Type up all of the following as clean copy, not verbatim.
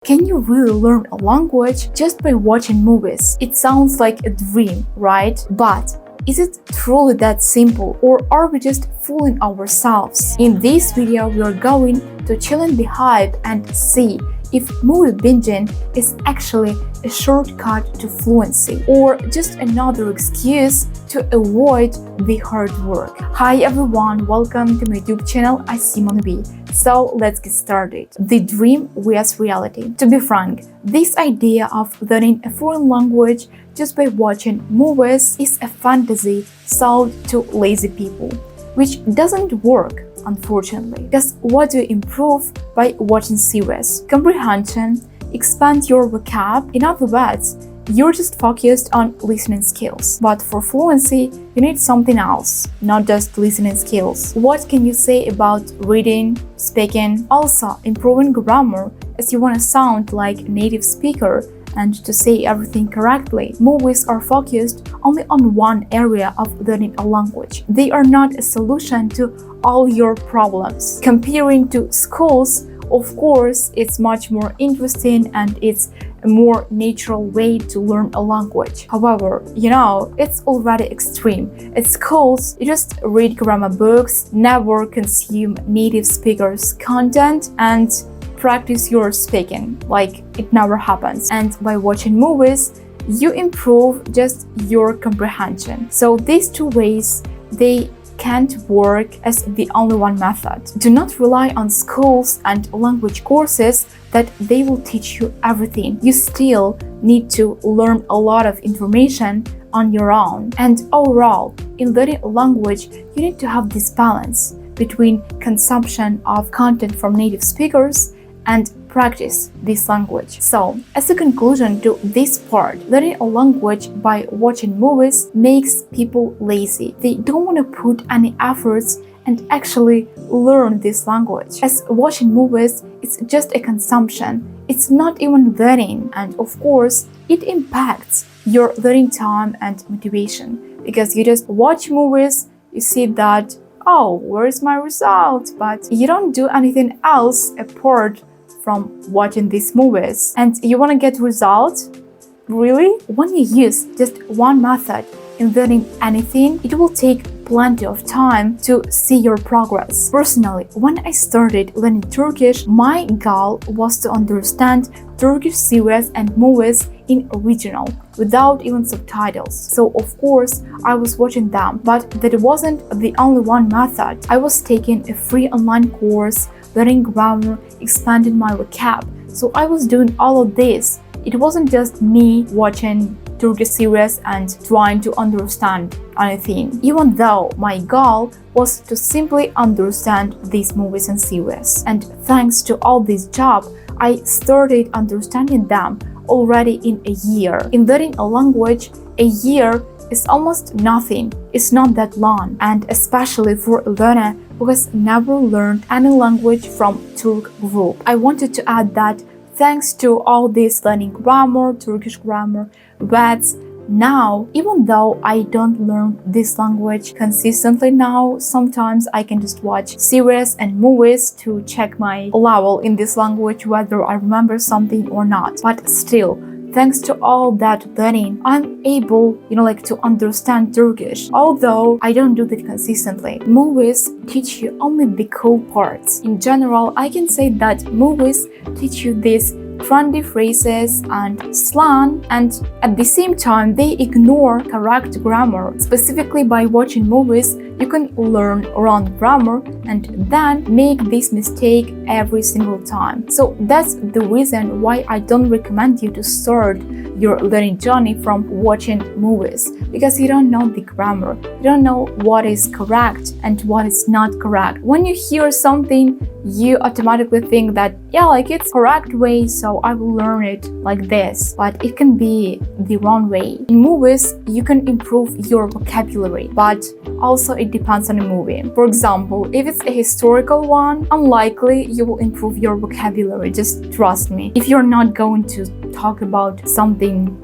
Can you really learn a language just by watching movies? It sounds like a dream, right? But is it truly that simple, or are we just fooling ourselves? In this video, we are going to challenge the hype and see if movie binging is actually a shortcut to fluency or just another excuse to avoid the hard work. Hi everyone, welcome to my YouTube channel. I see Monvie. So let's get started. The dream vs reality. To be frank, this idea of learning a foreign language just by watching movies is a fantasy sold to lazy people, which doesn't work, unfortunately. Because what do you improve by watching series? Comprehension, expand your vocab. In other words, you're just focused on listening skills. But for fluency, you need something else, not just listening skills. What can you say about reading, speaking? Also, improving grammar, as you want to sound like a native speaker and to say everything correctly. Movies are focused only on one area of learning a language. They are not a solution to all your problems. Comparing to schools, of course, it's much more interesting and it's a more natural way to learn a language. However, it's already extreme. At schools, you just read grammar books, never consume native speakers' content, and practice your speaking like it never happens. And by watching movies, you improve just your comprehension. So these two ways, they can't work as the only one method. Do not rely on schools and language courses that they will teach you everything. You still need to learn a lot of information on your own. And overall, in learning a language, you need to have this balance between consumption of content from native speakers and practice this language. So, as a conclusion to this part, learning a language by watching movies makes people lazy. They don't want to put any efforts and actually learn this language. As watching movies, it's just a consumption. It's not even learning, and of course, it impacts your learning time and motivation because you just watch movies, you see that, oh, where's my result? But you don't do anything else apart from watching these movies. And you want to get results? Really? When you use just one method in learning anything, it will take plenty of time to see your progress. Personally, when I started learning Turkish, my goal was to understand Turkish series and movies in original without even subtitles. So of course, I was watching them, but that wasn't the only one method. I was taking a free online course, learning grammar, expanding my vocab. So I was doing all of this. It wasn't just me watching Turkish series and trying to understand anything, even though my goal was to simply understand these movies and series. And thanks to all this job, I started understanding them already in a year. In learning a language, a year is almost nothing. It's not that long, and especially for a learner who has never learned any language from Turk group. I wanted to add that thanks to all this learning grammar, Turkish grammar, words, now, even though I don't learn this language consistently now, sometimes I can just watch series and movies to check my level in this language, whether I remember something or not. But still, thanks to all that learning, I'm able, to understand Turkish, although I don't do that consistently. Movies teach you only the cool parts. In general, I can say that movies teach you these trendy phrases and slang, and at the same time, they ignore correct grammar. Specifically, by watching movies, you can learn wrong grammar and then make this mistake every single time. So that's the reason why I don't recommend you to start your learning journey from watching movies, because you don't know the grammar, you don't know what is correct and what is not correct. When you hear something, you automatically think that, it's correct way, so I will learn it like this, but it can be the wrong way. In movies, you can improve your vocabulary, but also it depends on the movie. For example, if it's a historical one, unlikely you will improve your vocabulary, just trust me. If you're not going to talk about something,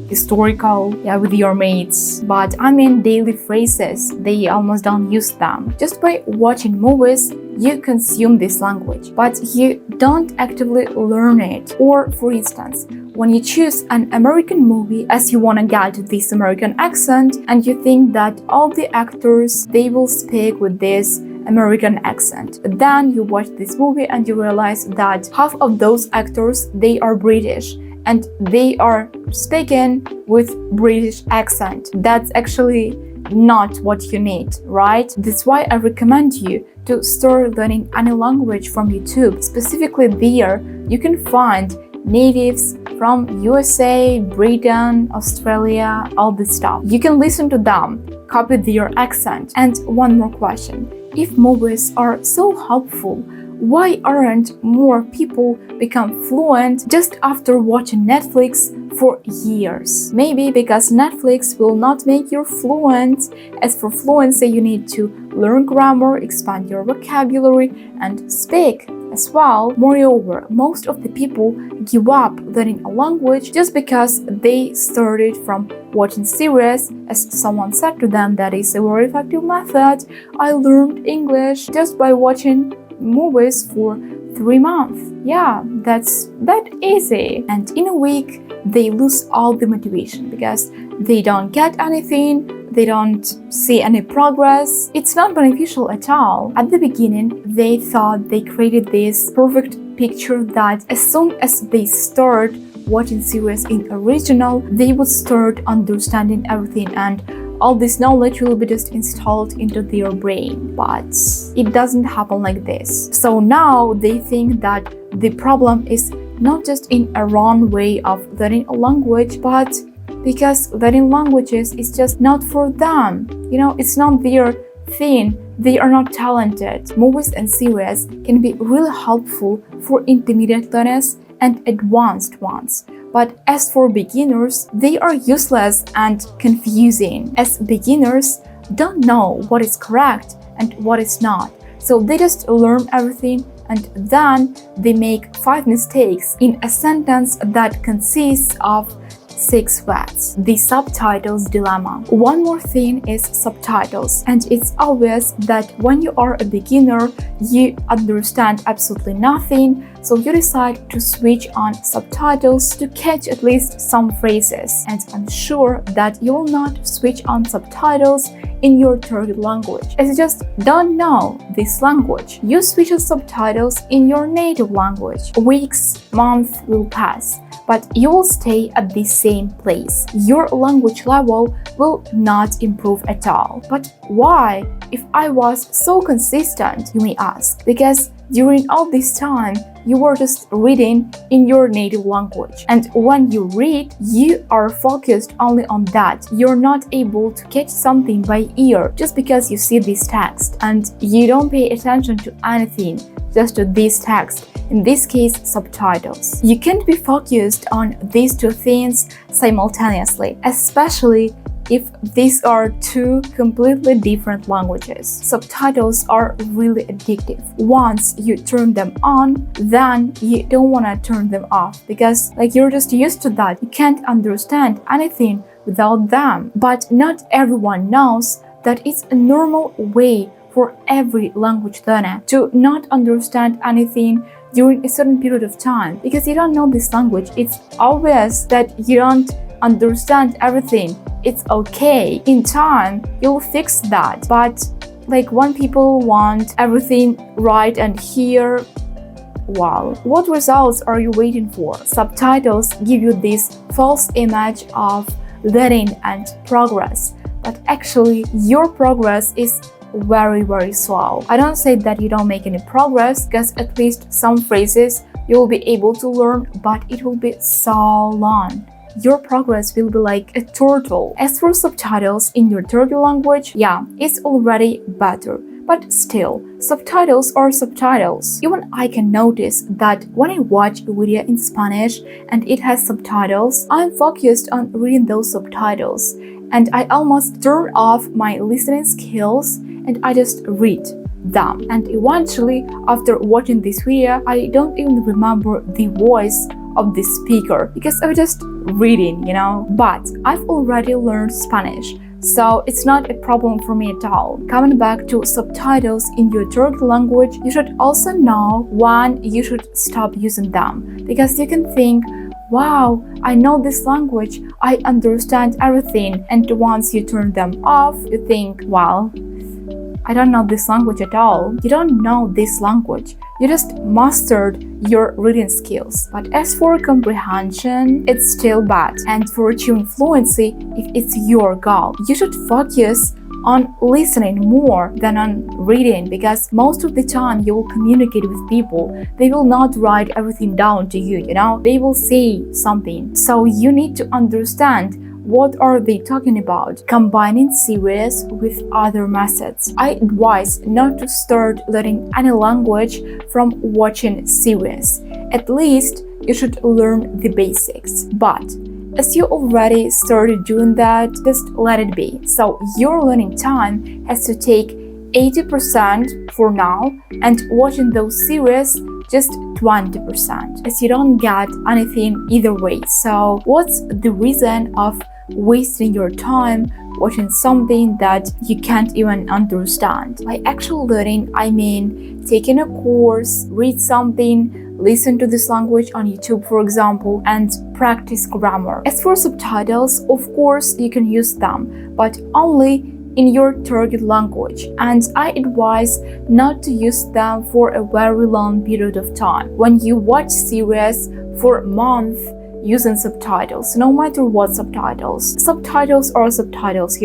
historical, with your mates, but daily phrases, they almost don't use them. Just by watching movies, you consume this language, but you don't actively learn it. Or, for instance, when you choose an American movie as you want to get this American accent, and you think that all the actors, they will speak with this American accent. Then you watch this movie and you realize that half of those actors, they are British and they are speaking with British accent. That's actually not what you need, right? That's why I recommend you to start learning any language from YouTube. Specifically there, you can find natives from USA, Britain, Australia, all this stuff. You can listen to them, copy their accent. And one more question. If movies are so helpful, why aren't more people become fluent just after watching Netflix for years? Maybe because Netflix will not make you fluent. As for fluency, you need to learn grammar, expand your vocabulary, and speak as well. Moreover, most of the people give up learning a language just because they started from watching series. As someone said to them, that is a very effective method. I learned English just by watching movies for 3 months. Yeah, that's that easy. And in a week, they lose all the motivation because they don't get anything, they don't see any progress. It's not beneficial at all. At the beginning, they thought they created this perfect picture that as soon as they start watching series in original, they would start understanding everything and all this knowledge will be just installed into their brain. But it doesn't happen like this. So now they think that the problem is not just in a wrong way of learning a language, but because learning languages is just not for them. You know, it's not their thing. They are not talented. Movies and series can be really helpful for intermediate learners and advanced ones. But as for beginners, they are useless and confusing, as beginners don't know what is correct and what is not. So they just learn everything and then they make 5 mistakes in a sentence that consists of 6 words. The subtitles dilemma. One more thing is subtitles, and it's obvious that when you are a beginner, you understand absolutely nothing, so you decide to switch on subtitles to catch at least some phrases. And I'm sure that you will not switch on subtitles in your target language, as you just don't know this language. You switch on subtitles in your native language. Weeks, months will pass, but you will stay at the same place. Your language level will not improve at all. But why? If I was so consistent, you may ask. Because during all this time, you were just reading in your native language. And when you read, you are focused only on that. You're not able to catch something by ear just because you see this text. And you don't pay attention to anything, just to this text. In this case, subtitles. You can't be focused on these two things simultaneously, especially if these are two completely different languages. Subtitles are really addictive. Once you turn them on, then you don't want to turn them off because you're just used to that. You can't understand anything without them. But not everyone knows that it's a normal way for every language learner to not understand anything during a certain period of time because you don't know this language. It's obvious that you don't understand everything. It's okay. In time, you'll fix that. But when people want everything right and here, wow, what results are you waiting for? Subtitles give you this false image of learning and progress, but actually your progress is very, very slow. I don't say that you don't make any progress, because at least some phrases you will be able to learn, but it will be so long. Your progress will be like a turtle. As for subtitles in your target language, yeah, it's already better. But still, subtitles are subtitles. Even I can notice that when I watch a video in Spanish and it has subtitles, I'm focused on reading those subtitles. And I almost turn off my listening skills and I just read them. And eventually, after watching this video, I don't even remember the voice of the speaker because I was just reading, But I've already learned Spanish, so it's not a problem for me at all. Coming back to subtitles in your target language, you should also know when you should stop using them, because you can think, wow, I know this language, I understand everything, and once you turn them off, you think, well, I don't know this language at all. You don't know this language. You just mastered your reading skills. But as for comprehension, it's still bad. And for achieving fluency, if it's your goal, you should focus on listening more than on reading, because most of the time you will communicate with people. They will not write everything down to you, They will say something. So you need to understand what are they talking about, combining series with other methods. I advise not to start learning any language from watching series. At least you should learn the basics. But as you already started doing that, just let it be. So your learning time has to take 80% for now, and watching those series just 20%, as you don't get anything either way. So what's the reason of wasting your time watching something that you can't even understand? By actual learning, I mean taking a course, read something, listen to this language on YouTube, for example, and practice grammar. As for subtitles, of course, you can use them, but only in your target language, and I advise not to use them for a very long period of time. When you watch series for a month using subtitles, no matter what subtitles are subtitles,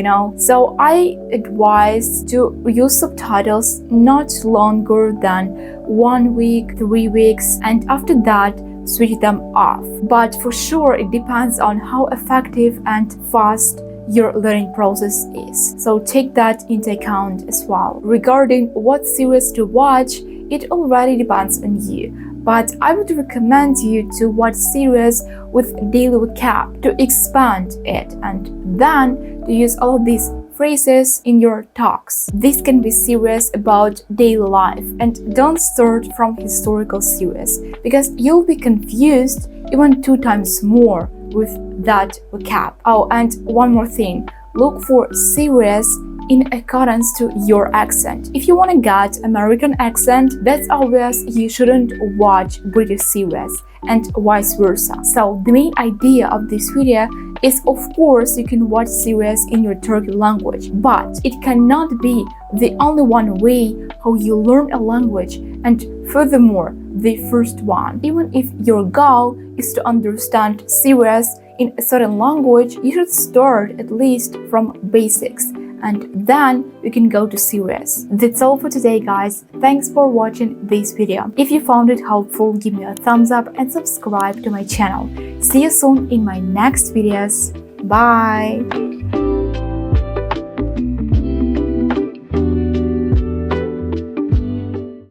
So I advise to use subtitles not longer than 1 week, 3 weeks, and after that, switch them off. But for sure, it depends on how effective and fast your learning process is. So take that into account as well. Regarding what series to watch, it already depends on you. But I would recommend you to watch series with daily vocab to expand it, and then to use all of these phrases in your talks. This can be series about daily life, and don't start from historical series, because you'll be confused even 2 times more with that vocab. Oh, and one more thing, look for series in accordance to your accent. If you want to get American accent, that's obvious you shouldn't watch British series, and vice versa. So the main idea of this video is, of course, you can watch series in your target language, but it cannot be the only one way how you learn a language, and furthermore, the first one. Even if your goal is to understand series in a certain language, you should start at least from basics, and then you can go to series. That's all for today, guys. Thanks for watching this video. If you found it helpful, give me a thumbs up and subscribe to my channel. See you soon in my next videos. Bye!